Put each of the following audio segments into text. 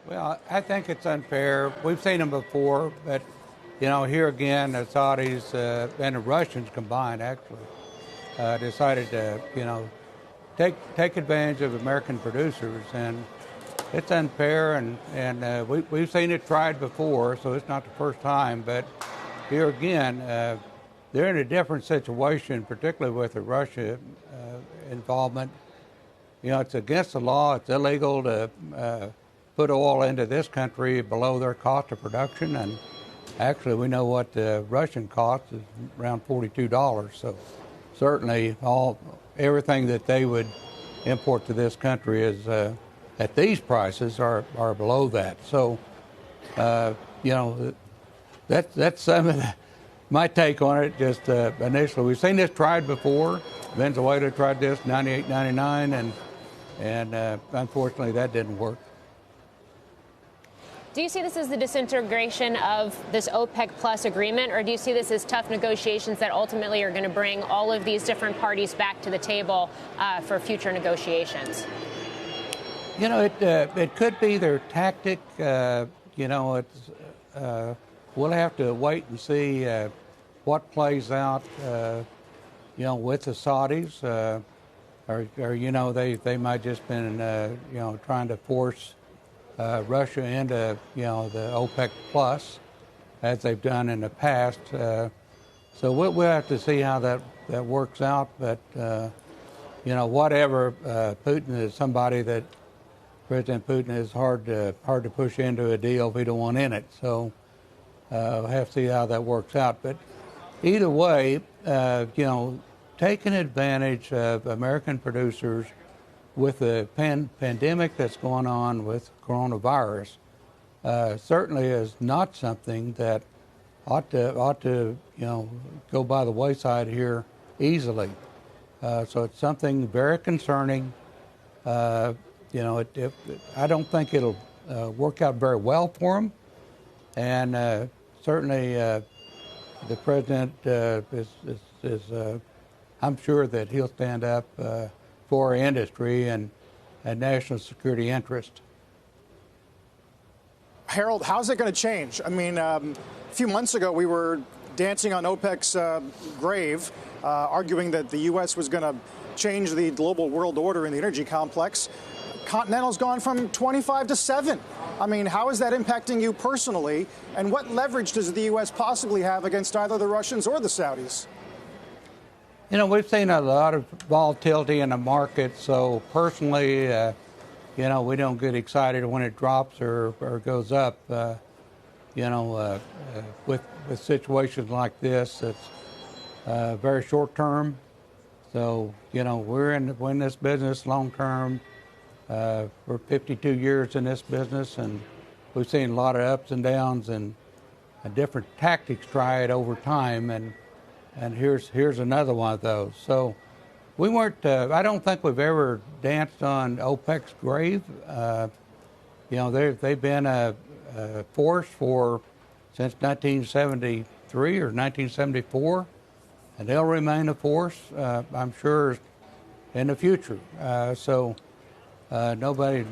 Well, I think it's unfair. We've seen them before, but, here again, the Saudis and the Russians combined actually decided to, take advantage of American producers, and it's unfair. And we've seen it tried before, so it's not the first time. But here again, they're in a different situation, particularly with the Russia involvement. It's against the law. It's illegal to put oil into this country below their cost of production, and actually we know what the Russian cost is, around $42. So certainly everything that they would import to this country is at these prices are below that. So that's some of my take on it. Just initially, we've seen this tried before. Venezuela tried this 98, 99, and unfortunately that didn't work. Do you see this as the disintegration of this OPEC Plus agreement, or do you see this as tough negotiations that ultimately are going to bring all of these different parties back to the table for future negotiations? It could be their tactic. We'll have to wait and see what plays out, with the Saudis. Or they might just been, trying to force Russia into, the OPEC Plus, as they've done in the past. So we'll have to see how that works out. But, whatever, Putin is somebody that President Putin is hard to push into a deal if he don't want in it. So we'll have to see how that works out. But either way, taking advantage of American producers with the pandemic that's going on with coronavirus certainly is not something that ought to go by the wayside here easily. So it's something very concerning. I don't think it'll work out very well for them, and certainly the president is I'm sure that he'll stand up for our industry and national security interest. Harold, how's it going to change? I mean, a few months ago we were dancing on OPEC's grave, arguing that the U.S. was going to change the global world order in the energy complex. Continental's gone from 25 to 7. I mean, how is that impacting you personally? And what leverage does the U.S. possibly have against either the Russians or the Saudis? We've seen a lot of volatility in the market, so personally, we don't get excited when it drops or goes up. With situations like this, it's very short term. So, we're in this business long term. We're 52 years in this business, and we've seen a lot of ups and downs and different tactics tried over time, and here's another one of those. So we weren't. I don't think we've ever danced on OPEC's grave. They've been a force since 1973 or 1974, and they'll remain a force, I'm sure, in the future. So nobody's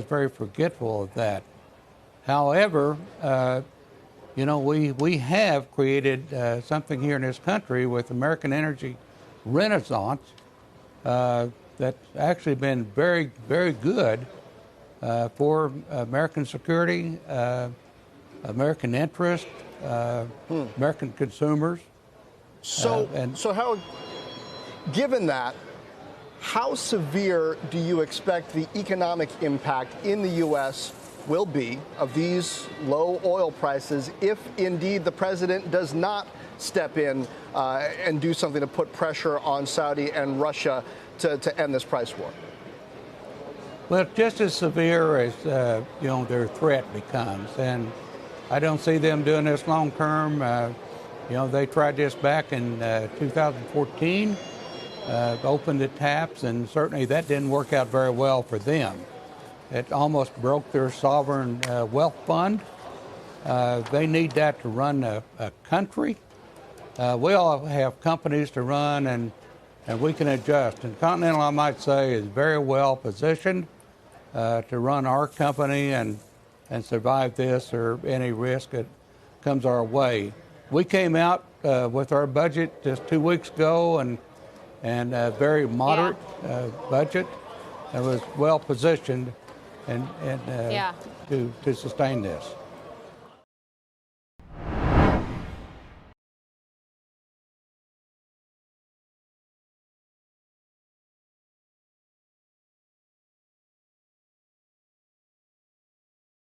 very forgetful of that. However, we have created something here in this country with American energy renaissance that's actually been very, very good for American security, American interest, American consumers. So Howard, given that, how severe do you expect the economic impact in the U.S. will be of these low oil prices if indeed the president does not step in and do something to put pressure on Saudi and Russia to end this price war? Well, just as severe as their threat becomes, and I don't see them doing this long term. They tried this back in 2014, opened the taps, and certainly that didn't work out very well for them. It almost broke their sovereign wealth fund. They need that to run a country. We all have companies to run, and we can adjust. And Continental, I might say, is very well positioned to run our company, and survive this or any risk that comes our way. We came out with our budget just 2 weeks ago and a very moderate budget. It was well positioned and to sustain this.